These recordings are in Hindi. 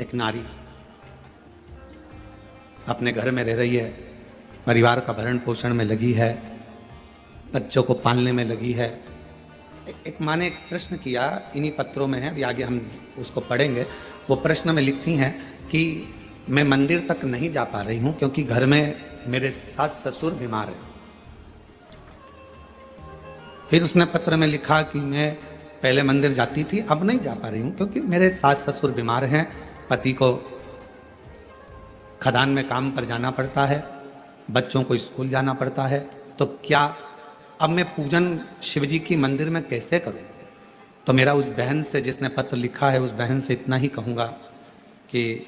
एक नारी अपने घर में रह रही है, परिवार का भरण पोषण में लगी है, बच्चों को पालने में लगी है। एक माँ ने एक प्रश्न किया, इन्हीं पत्रों में है, अभी आगे हम उसको पढ़ेंगे। वो प्रश्न में लिखती हैं कि मैं मंदिर तक नहीं जा पा रही हूँ क्योंकि घर में मेरे सास ससुर बीमार हैं। फिर उसने पत्र में लिखा कि मैं पहले मंदिर जाती थी, अब नहीं जा पा रही हूँ क्योंकि मेरे सास ससुर बीमार हैं, पति को खदान में काम पर जाना पड़ता है, बच्चों को स्कूल जाना पड़ता है, तो क्या अब मैं पूजन शिवजी की मंदिर में कैसे करूं? तो मेरा उस बहन से, जिसने पत्र लिखा है, उस बहन से इतना ही कहूँगा कि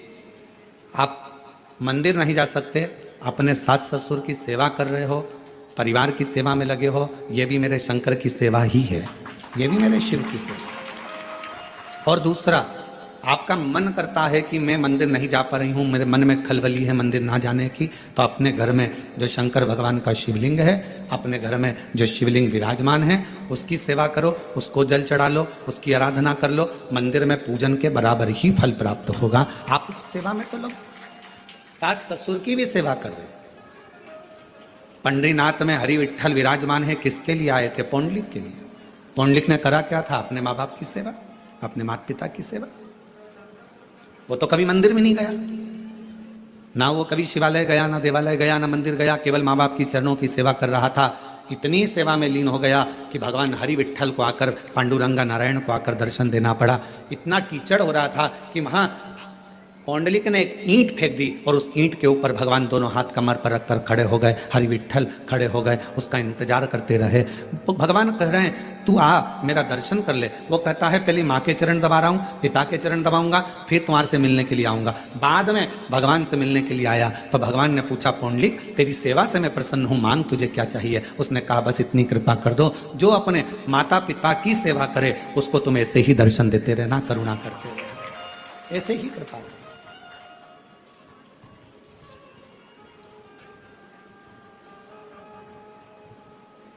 आप मंदिर नहीं जा सकते, अपने सास ससुर की सेवा कर रहे हो, परिवार की सेवा में लगे हो, ये भी मेरे शंकर की सेवा ही है, ये भी मेरे शिव की सेवा। और दूसरा, आपका मन करता है कि मैं मंदिर नहीं जा पा रही हूँ, मेरे मन में खलबली है मंदिर ना जाने की, तो अपने घर में जो शंकर भगवान का शिवलिंग है, अपने घर में जो शिवलिंग विराजमान है, उसकी सेवा करो, उसको जल चढ़ा लो, उसकी आराधना कर लो, मंदिर में पूजन के बराबर ही फल प्राप्त होगा। आप उस सेवा में तो लोग सास ससुर की भी सेवा कर रहे। पंडरीनाथ में हरि विठ्ठल विराजमान है, किसके लिए आए थे? पौंडलिक के लिए। पौंडलिक ने करा क्या था? अपने माँ बाप की सेवा, अपने माता पिता की सेवा। वो तो कभी मंदिर में नहीं गया, ना वो कभी शिवालय गया, ना देवालय गया, ना मंदिर गया, केवल माँ बाप की चरणों की सेवा कर रहा था। इतनी सेवा में लीन हो गया कि भगवान हरि विठ्ठल को आकर, पांडुरंगा नारायण को आकर दर्शन देना पड़ा। इतना कीचड़ हो रहा था कि वहां पौंडलिक ने एक ईंट फेंक दी और उस ईंट के ऊपर भगवान दोनों हाथ कमर पर रखकर खड़े हो गए, हरि विठ्ठल खड़े हो गए, उसका इंतजार करते रहे। तो भगवान कह रहे हैं तू आ, मेरा दर्शन कर ले। वो कहता है पहले माँ के चरण दबा रहा हूँ, पिता के चरण दबाऊंगा, फिर तुम्हारे से मिलने के लिए आऊंगा। बाद में भगवान से मिलने के लिए आया तो भगवान ने पूछा, पौंडलिक तेरी सेवा से मैं प्रसन्न हूँ, मांग तुझे क्या चाहिए? उसने कहा बस इतनी कृपा कर दो, जो अपने माता पिता की सेवा करे उसको तुम ऐसे ही दर्शन देते रहना, करुणा करते रहना, ऐसे ही कृपा।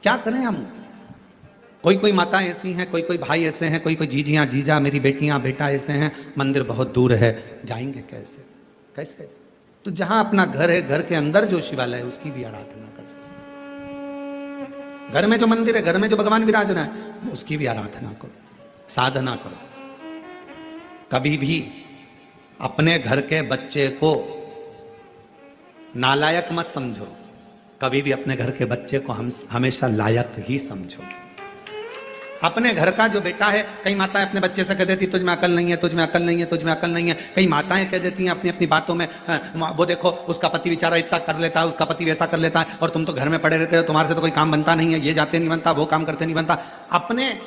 क्या करें हम? कोई माता ऐसी हैं, कोई भाई ऐसे हैं, कोई जीजियां जीजा, मेरी बेटियां बेटा ऐसे हैं, मंदिर बहुत दूर है, जाएंगे कैसे? कैसे? तो जहां अपना घर है, घर के अंदर जो शिवालय है उसकी भी आराधना कर सकते। घर में जो मंदिर है, घर में जो भगवान विराजना है, उसकी भी आराधना करो, साधना करो। कभी भी अपने घर के बच्चे को नालायक मत समझो, कभी भी अपने घर के बच्चे को हम हमेशा लायक ही समझो। अपने घर का जो बेटा है, कई माताएं अपने बच्चे से कह देती तुझ में अकल नहीं है, तुझ में अकल नहीं है, तुझ में अकल नहीं है। कई माताएं कह देती हैं अपनी अपनी बातों में, वो देखो उसका पति बेचारा इतना कर लेता है, उसका पति वैसा कर लेता है, और तुम तो घर में पड़े रहते हो, तुम्हारे से तो कोई काम बनता नहीं है, ये जाते नहीं बनता, वो काम करते नहीं बनता। अपने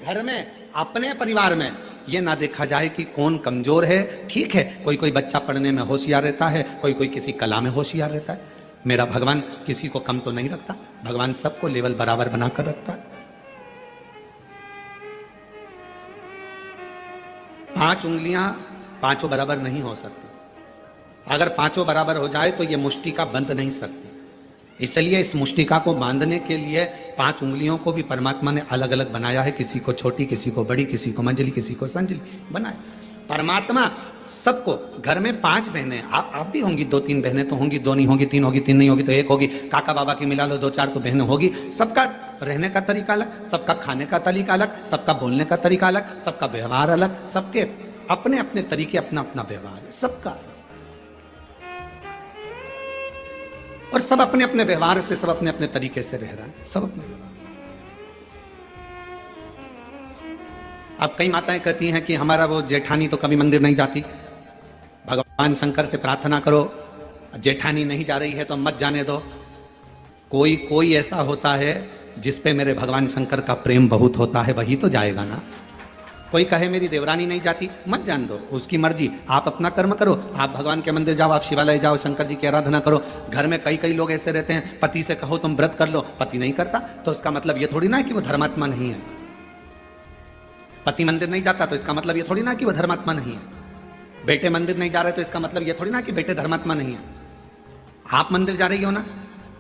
घर में, अपने परिवार में ये ना देखा जाए कि कौन कमजोर है। ठीक है, कोई बच्चा पढ़ने में होशियार रहता है, कोई किसी कला में होशियार रहता है। मेरा भगवान किसी को कम तो नहीं रखता, भगवान सबको लेवल बराबर बनाकर रखता है। 5 उंगलियां पांचों बराबर नहीं हो सकती। अगर पांचों बराबर हो जाए तो ये मुष्टिका बंध नहीं सकती। इसलिए इस मुष्टिका को बांधने के लिए 5 उंगलियों को भी परमात्मा ने अलग अलग बनाया है, किसी को छोटी, किसी को बड़ी, किसी को मंजली, किसी को संजली बनाया। परमात्मा सबको, घर में 5 बहनें, आप भी होंगी, 2-3 बहनें तो होंगी, 2 नहीं होगी, 3 होगी, 3 नहीं होगी तो 1 होगी, काका बाबा की मिला लो 2-4 तो बहनें होगी। सबका रहने का तरीका अलग, सबका खाने का तरीका अलग, सबका बोलने का तरीका अलग, सबका व्यवहार अलग, सबके अपने अपने तरीके, अपना अपना व्यवहार है सबका। और सब अपने अपने व्यवहार से, सब अपने अपने तरीके से रह रहा है, सब अपने व्यवहार। अब कई माताएं कहती हैं कि हमारा वो जेठानी तो कभी मंदिर नहीं जाती, भगवान शंकर से प्रार्थना करो, जेठानी नहीं जा रही है तो मत जाने दो। कोई ऐसा होता है जिस पे मेरे भगवान शंकर का प्रेम बहुत होता है, वही तो जाएगा ना। कोई कहे मेरी देवरानी नहीं जाती, मत जान दो, उसकी मर्जी, आप अपना कर्म करो, आप भगवान के मंदिर जाओ, आप शिवालय जाओ, शंकर जी की आराधना करो। घर में कई लोग ऐसे रहते हैं, पति से कहो तुम व्रत कर लो, पति नहीं करता, तो इसका मतलब ये थोड़ी ना कि वो धर्मात्मा नहीं है। पति मंदिर नहीं जाता तो इसका मतलब ये थोड़ी ना कि वो धर्मात्मा नहीं है। बेटे मंदिर नहीं जा रहे तो इसका मतलब ये थोड़ी ना कि बेटे धर्मात्मा नहीं है। आप मंदिर जा रही हो ना,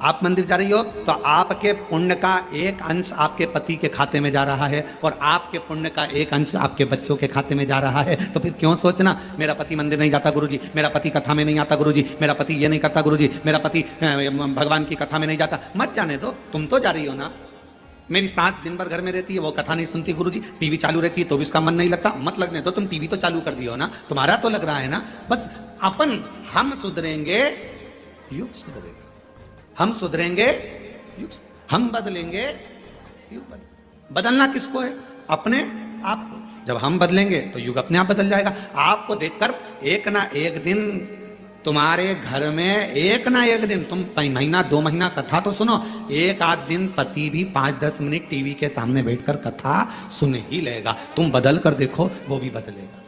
आप मंदिर जा रही हो तो आपके पुण्य का एक अंश आपके पति के खाते में जा रहा है और आपके पुण्य का एक अंश आपके बच्चों के खाते में जा रहा है। तो फिर क्यों सोचना मेरा पति मंदिर नहीं जाता गुरुजी, मेरा पति कथा में नहीं आता गुरुजी, मेरा पति ये नहीं करता गुरुजी, मेरा पति भगवान की कथा में नहीं जाता। मत जाने दो, तुम तो जा रही हो ना। मेरी सास दिन भर घर में रहती है, वो कथा नहीं सुनती गुरुजी, टीवी चालू रहती है तो भी उसका मन नहीं लगता। मत लगने दो, तुम टीवी तो चालू कर दियो ना, तुम्हारा तो लग रहा है ना। बस हम सुधरेंगे युग सुधरेगा, हम सुधरेंगे युग, हम बदलेंगे युग बदलना किसको है? अपने आप को। जब हम बदलेंगे तो युग अपने आप बदल जाएगा। आपको देखकर एक ना एक दिन तुम्हारे घर में, एक ना एक दिन, तुम महीना 2 महीना कथा तो सुनो, एक आध दिन पति भी 5-10 मिनट टीवी के सामने बैठकर कथा सुन ही लेगा। तुम बदल कर देखो, वो भी बदलेगा।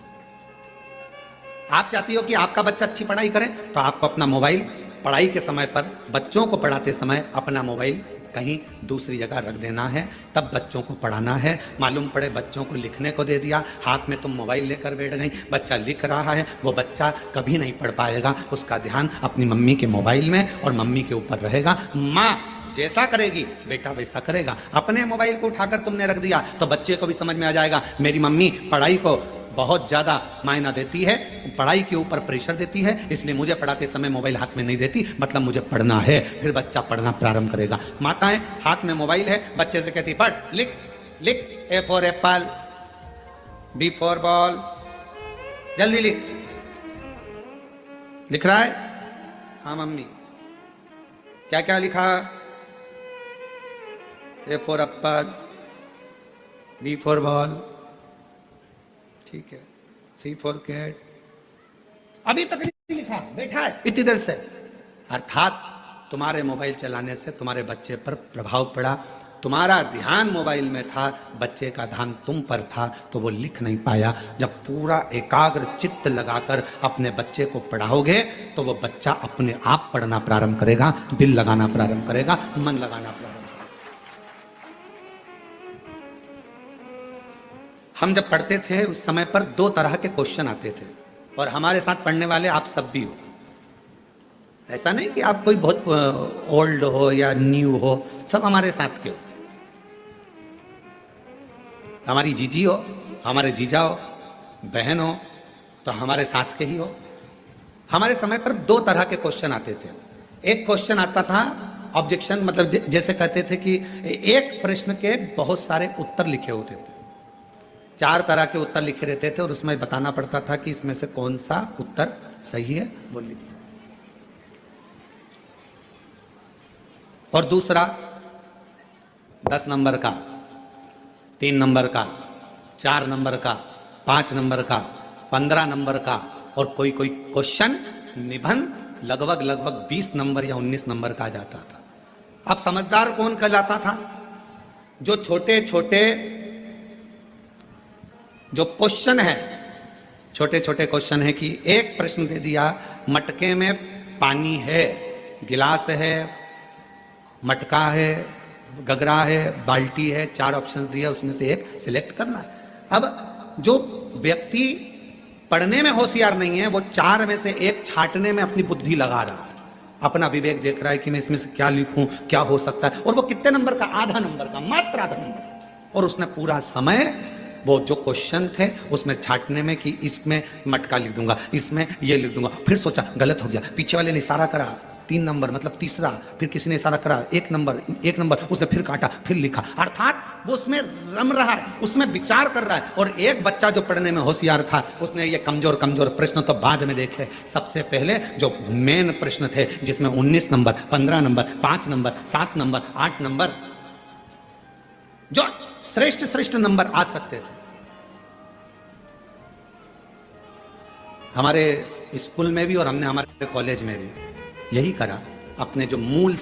आप चाहती हो कि आपका बच्चा अच्छी पढ़ाई करे तो आपको अपना मोबाइल पढ़ाई के समय पर, बच्चों को पढ़ाते समय अपना मोबाइल कहीं दूसरी जगह रख देना है, तब बच्चों को पढ़ाना है। मालूम पड़े बच्चों को लिखने को दे दिया, हाथ में तुम मोबाइल लेकर बैठ गई, बच्चा लिख रहा है, वो बच्चा कभी नहीं पढ़ पाएगा। उसका ध्यान अपनी मम्मी के मोबाइल में और मम्मी के ऊपर रहेगा। माँ जैसा करेगी बेटा वैसा करेगा। अपने मोबाइल को उठाकर तुमने रख दिया तो बच्चे को भी समझ में आ जाएगा मेरी मम्मी पढ़ाई को बहुत ज्यादा मायना देती है, पढ़ाई के ऊपर प्रेशर देती है, इसलिए मुझे पढ़ाते समय मोबाइल हाथ में नहीं देती, मतलब मुझे पढ़ना है। फिर बच्चा पढ़ना प्रारंभ करेगा। माताएं हाथ में मोबाइल है, बच्चे से कहती पढ़, लिख लिख, A for apple, B for ball, जल्दी लिख। लिख रहा है? हाँ मम्मी। क्या क्या लिखा? A for apple, B for ball, ठीक है, सी फॉर कैट। अभी तक नहीं लिखा, बैठा है इतनी देर से। अर्थात तुम्हारे मोबाइल चलाने से तुम्हारे बच्चे पर प्रभाव पड़ा। तुम्हारा ध्यान मोबाइल में था, बच्चे का ध्यान तुम पर था, तो वो लिख नहीं पाया। जब पूरा एकाग्र चित्त लगाकर अपने बच्चे को पढ़ाओगे तो वो बच्चा अपने आप पढ़ना प्रारंभ करेगा, दिल लगाना प्रारंभ करेगा, मन लगाना प्रारंभ। हम जब पढ़ते थे उस समय पर 2 तरह के क्वेश्चन आते थे, और हमारे साथ पढ़ने वाले आप सब भी हो। ऐसा नहीं कि आप कोई बहुत ओल्ड हो या न्यू हो, सब हमारे साथ के हो। हमारी जीजी हो, हमारे जीजा हो, बहन हो, तो हमारे साथ के ही हो। हमारे समय पर 2 तरह के क्वेश्चन आते थे। एक क्वेश्चन आता था ऑब्जेक्शन, मतलब जैसे कहते थे कि एक प्रश्न के बहुत सारे उत्तर लिखे होते थे, 4 तरह के उत्तर लिखे रहते थे, और उसमें बताना पड़ता था कि इसमें से कौन सा उत्तर सही है वो लिखिए। और दूसरा 10 नंबर का, 3 नंबर का, 4 नंबर का, 5 नंबर का, 15 नंबर का, और कोई कोई क्वेश्चन निबंध लगभग 20 नंबर या 19 नंबर का जाता था। अब समझदार कौन कहलाता था? जो छोटे छोटे जो क्वेश्चन है, छोटे छोटे क्वेश्चन है कि एक प्रश्न दे दिया, मटके में पानी है, गिलास है, मटका है, गगरा है, बाल्टी है, 4 ऑप्शंस दिया, उसमें से एक सिलेक्ट करना है। अब जो व्यक्ति पढ़ने में होशियार नहीं है, वो 4 में से एक छांटने में अपनी बुद्धि लगा रहा है, अपना विवेक देख रहा है कि मैं इसमें से क्या लिखूं, क्या हो सकता है। और वो कितने नंबर का? आधा नंबर का, मात्र आधा नंबर। और उसने पूरा समय वो जो क्वेश्चन थे उसमें छांटने में कि इसमें मटका लिख दूंगा, इसमें ये लिख दूंगा, फिर सोचा गलत हो गया, पीछे वाले ने इशारा करा 3 नंबर मतलब तीसरा, फिर किसी ने इशारा करा 1 नंबर, उसने फिर काटा, फिर लिखा। अर्थात वो उसमें रम रहा है, उसमें विचार कर रहा है। और एक बच्चा जो पढ़ने में होशियार था, उसने ये कमजोर प्रश्न तो बाद में देखे, सबसे पहले जो मेन प्रश्न थे जिसमें 19 number, 15 number, 5 number, 7 number, 8 number, जो श्रेष्ठ नंबर आ सकते थे। हमारे स्कूल में भी और हमने हमारे कॉलेज में भी यही करा। अपने जो मूल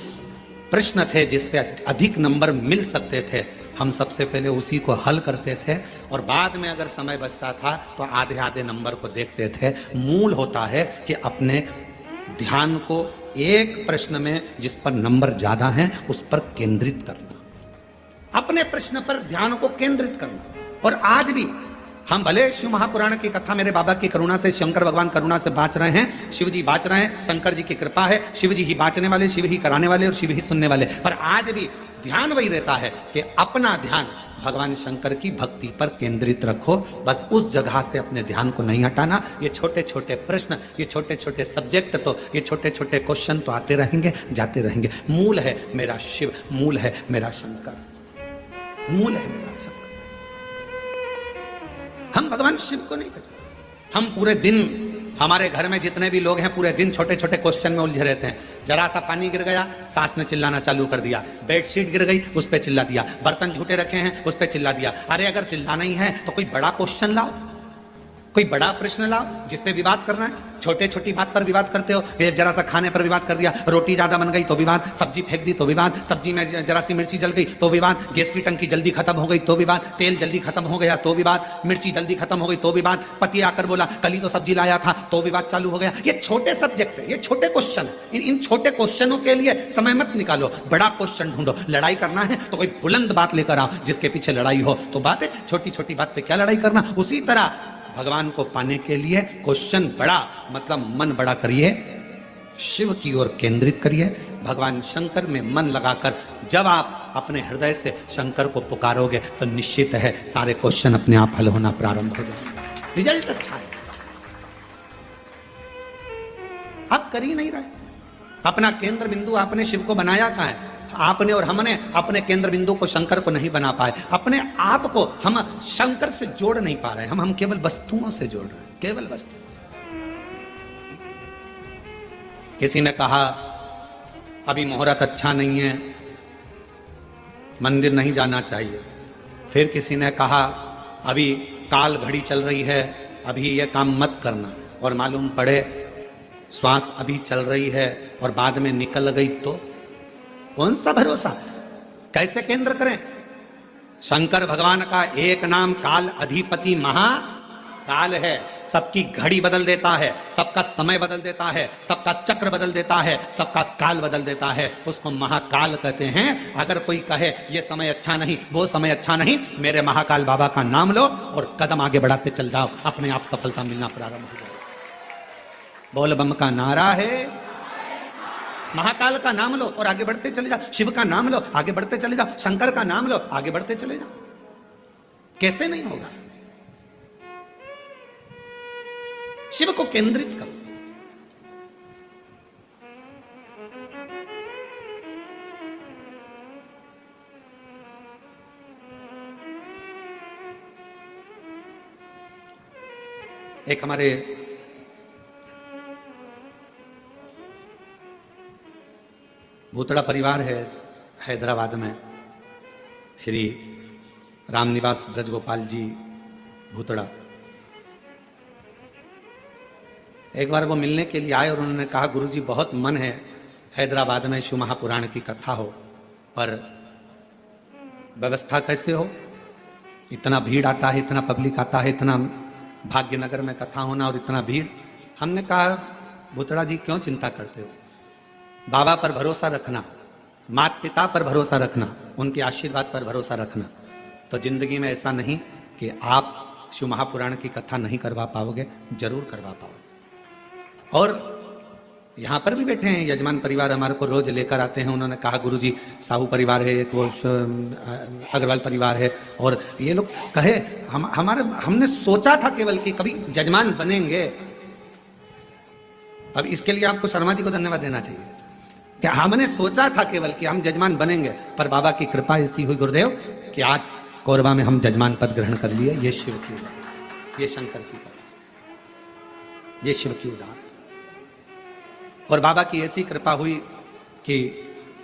प्रश्न थे जिस पे अधिक नंबर मिल सकते थे, हम सबसे पहले उसी को हल करते थे, और बाद में अगर समय बचता था तो आधे आधे नंबर को देखते थे। मूल होता है कि अपने ध्यान को एक प्रश्न में जिस पर नंबर ज्यादा हैं उस पर केंद्रित करना, अपने प्रश्न पर ध्यान को केंद्रित करना। और आज भी हम भले शिव महापुराण की कथा मेरे बाबा की करुणा से, शंकर भगवान करुणा से बाँच रहे हैं, शिव जी बाँच रहे हैं, शंकर जी की कृपा है, शिव जी ही बाँचने वाले, शिव ही कराने वाले और शिव ही सुनने वाले। पर आज भी ध्यान वही रहता है कि अपना ध्यान भगवान शंकर की भक्ति पर केंद्रित रखो, बस उस जगह से अपने ध्यान को नहीं हटाना। ये छोटे छोटे प्रश्न, ये छोटे छोटे सब्जेक्ट, तो ये छोटे छोटे क्वेश्चन तो आते रहेंगे, जाते रहेंगे। मूल है मेरा शिव, मूल है मेरा शंकर, मूल है मेरा शंकर। हम भगवान शिव को नहीं पहचानते। हम पूरे दिन, हमारे घर में जितने भी लोग हैं पूरे दिन छोटे छोटे क्वेश्चन में उलझे रहते हैं। जरा सा पानी गिर गया, सास ने चिल्लाना चालू कर दिया, बेडशीट गिर गई, उस पर चिल्ला दिया, बर्तन झूठे रखे हैं, उस पर चिल्ला दिया। अरे अगर चिल्लाना ही है तो कोई बड़ा क्वेश्चन लाओ, कोई बड़ा प्रश्न लाओ जिस पे विवाद करना है। छोटे छोटी बात पर विवाद करते हो। ये जरा सा खाने पर विवाद कर दिया, रोटी ज्यादा बन गई तो विवाद, सब्जी फेंक दी तो विवाद, सब्जी में जरा सी मिर्ची जल गई तो विवाद, गैस की टंकी जल्दी खत्म हो गई तो विवाद, तेल जल्दी खत्म हो गया तो विवाद, मिर्ची जल्दी खत्म हो गई तो विवाद, पति आकर बोला कल ही तो सब्जी लाया था तो विवाद चालू हो गया। ये छोटे सब्जेक्ट है, ये छोटे क्वेश्चन है। इन छोटे क्वेश्चनों के लिए समय मत निकालो, बड़ा क्वेश्चन ढूंढो। लड़ाई करना है तो कोई बुलंद बात लेकर आओ जिसके पीछे लड़ाई हो। तो बात है, छोटी छोटी बात पे क्या लड़ाई करना। उसी तरह भगवान को पाने के लिए क्वेश्चन बड़ा, मतलब मन बड़ा करिए, शिव की ओर केंद्रित करिए। भगवान शंकर में मन लगाकर जब आप अपने हृदय से शंकर को पुकारोगे तो निश्चित है सारे क्वेश्चन अपने आप हल होना प्रारंभ हो जाएंगे, रिजल्ट अच्छा है। आप कर ही नहीं रहे। अपना केंद्र बिंदु आपने शिव को बनाया कहाँ है? आपने और हमने अपने केंद्र बिंदु को शंकर को नहीं बना पाए। अपने आप को हम शंकर से जोड़ नहीं पा रहे। हम केवल वस्तुओं से जोड़ रहे हैं, केवल वस्तुओं से। किसी ने कहा अभी मुहूर्त अच्छा नहीं है, मंदिर नहीं जाना चाहिए। फिर किसी ने कहा अभी काल घड़ी चल रही है, अभी ये काम मत करना। और मालूम पड़े श्वास अभी चल रही है और बाद में निकल गई तो कौन सा भरोसा? कैसे केंद्र करें? शंकर भगवान का एक नाम काल अधिपति महाकाल है। सबकी घड़ी बदल देता है, सबका समय बदल देता है, सबका चक्र बदल देता है, सबका काल बदल देता है। उसको महाकाल कहते हैं। अगर कोई कहे ये समय अच्छा नहीं, वो समय अच्छा नहीं, मेरे महाकाल बाबा का नाम लो और कदम आगे बढ़ाते चल जाओ, अपने आप सफलता मिलना प्रारंभ हो जाए। बोल बम का नारा है, महाकाल का नाम लो और आगे बढ़ते चले जाओ, शिव का नाम लो आगे बढ़ते चले जाओ, शंकर का नाम लो आगे बढ़ते चले जाओ। कैसे नहीं होगा? शिव को केंद्रित करो। एक हमारे भूतड़ा परिवार है हैदराबाद में, श्री रामनिवास ब्रजगोपाल जी भूतड़ा। एक बार वो मिलने के लिए आए और उन्होंने कहा गुरुजी बहुत मन है हैदराबाद में शिव महापुराण की कथा हो, पर व्यवस्था कैसे हो? इतना भीड़ आता है, इतना पब्लिक आता है, इतना भाग्यनगर में कथा होना और इतना भीड़। हमने कहा भूतड़ा जी क्यों चिंता करते हो? बाबा पर भरोसा रखना, माता पिता पर भरोसा रखना, उनके आशीर्वाद पर भरोसा रखना, तो जिंदगी में ऐसा नहीं कि आप शिव महापुराण की कथा नहीं करवा पाओगे, जरूर करवा पाओगे। और यहाँ पर भी बैठे हैं यजमान परिवार, हमारे को रोज लेकर आते हैं। उन्होंने कहा गुरुजी साहू परिवार है, एक वो अग्रवाल परिवार है, और ये लोग कहे हमने सोचा था केवल कि कभी यजमान बनेंगे। अब इसके लिए आपको शर्मा जी को धन्यवाद देना चाहिए कि हमने सोचा था केवल कि हम जजमान बनेंगे, पर बाबा की कृपा ऐसी हुई गुरुदेव कि आज कोरबा में हम जजमान पद ग्रहण कर लिए। ये शिव की, ये शंकर की, ये शिव की उदाहरण। और बाबा की ऐसी कृपा हुई कि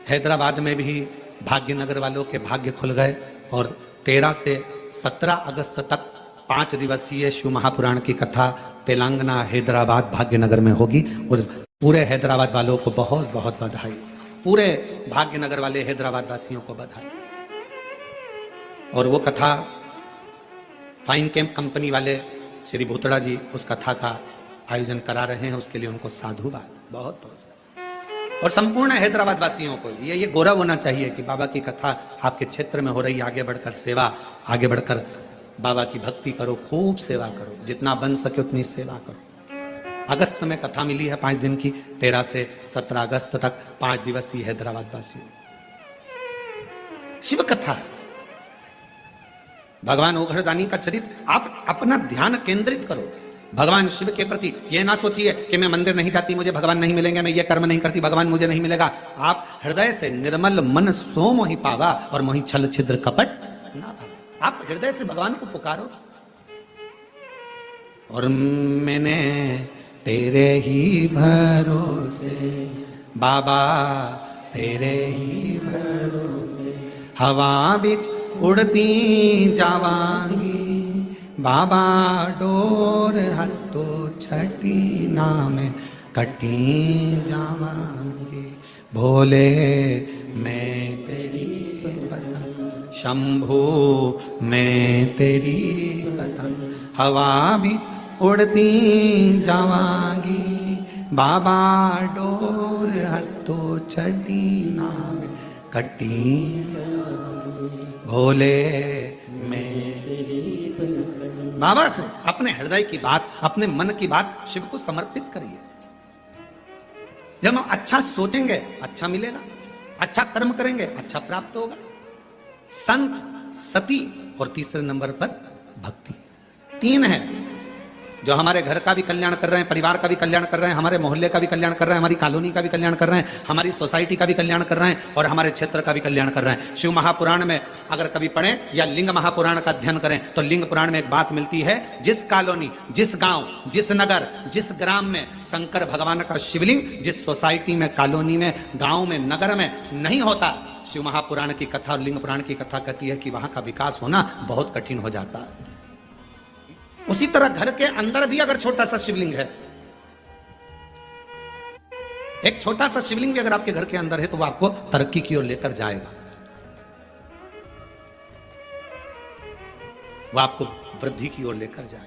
हैदराबाद में भी भाग्यनगर वालों के भाग्य खुल गए और 13 से 17 अगस्त तक 5 दिवसीय शिव महापुराण की कथा तेलंगाना हैदराबाद भाग्यनगर में होगी। और पूरे हैदराबाद वालों को बहुत बहुत बधाई, पूरे भाग्यनगर वाले हैदराबाद वासियों को बधाई। और वो कथा फाइन कैंप कंपनी वाले श्री भूतड़ा जी उस कथा का आयोजन करा रहे हैं, उसके लिए उनको साधुवाद बहुत बहुत। और संपूर्ण हैदराबाद वासियों को ये गौरव होना चाहिए कि बाबा की कथा आपके क्षेत्र में हो रही है। आगे बढ़कर सेवा, आगे बढ़कर बाबा की भक्ति करो, खूब सेवा करो, जितना बन सके उतनी सेवा करो। अगस्त में कथा मिली है 5 दिन की, 13 से 17 अगस्त तक 5 दिवसीय हैदराबाद वासी शिव कथा है। भगवान ओघड़दानी का चरित्र, आप अपना ध्यान केंद्रित करो भगवान शिव के प्रति। ये ना सोचिए कि मैं मंदिर नहीं जाती मुझे भगवान नहीं मिलेंगे, मैं ये कर्म नहीं करती भगवान मुझे नहीं मिलेगा। आप हृदय से निर्मल मन सो मोहि पावा और मोहि छल छिद्र कपट ना भावा। आप हृदय से भगवान को पुकारो। और मैंने तेरे ही भरोसे बाबा, तेरे ही भरोसे हवा बिच उड़ती जावांगी बाबा, डोर हत्तो छठी नाम कटी जावांगी। भोले मैं तेरी पतंग, शंभू मैं तेरी पतंग, हवा भी उड़ती जावांगी बाबा, डोर हत्तो छठी नाम कटी भोले मैं। बाबा से अपने हृदय की बात, अपने मन की बात शिव को समर्पित करिए। जब हम अच्छा सोचेंगे अच्छा मिलेगा, अच्छा कर्म करेंगे अच्छा प्राप्त होगा। संत, सती और तीसरे नंबर पर भक्ति, 3 है जो हमारे घर का भी कल्याण कर रहे हैं, परिवार का भी कल्याण कर रहे हैं, हमारे मोहल्ले का भी कल्याण कर रहे हैं, हमारी कॉलोनी का भी कल्याण कर रहे हैं, हमारी सोसाइटी का भी कल्याण कर रहे हैं और हमारे क्षेत्र का भी कल्याण कर रहे हैं। शिव महापुराण में अगर कभी पढ़ें या लिंग महापुराण का अध्ययन करें तो लिंग पुराण में एक बात मिलती है, जिस कॉलोनी, जिस गांव, जिस नगर, जिस ग्राम में शंकर भगवान का शिवलिंग, जिस सोसाइटी में, कॉलोनी में, गांव में, नगर में नहीं होता, शिव महापुराण की कथा और लिंग पुराण की कथा कहती है कि वहां का विकास होना बहुत कठिन हो जाता है। उसी तरह घर के अंदर भी अगर छोटा सा शिवलिंग है, एक छोटा सा शिवलिंग भी अगर आपके घर के अंदर है तो वो आपको तरक्की की ओर लेकर जाएगा, वो आपको वृद्धि की ओर लेकर जाएगा।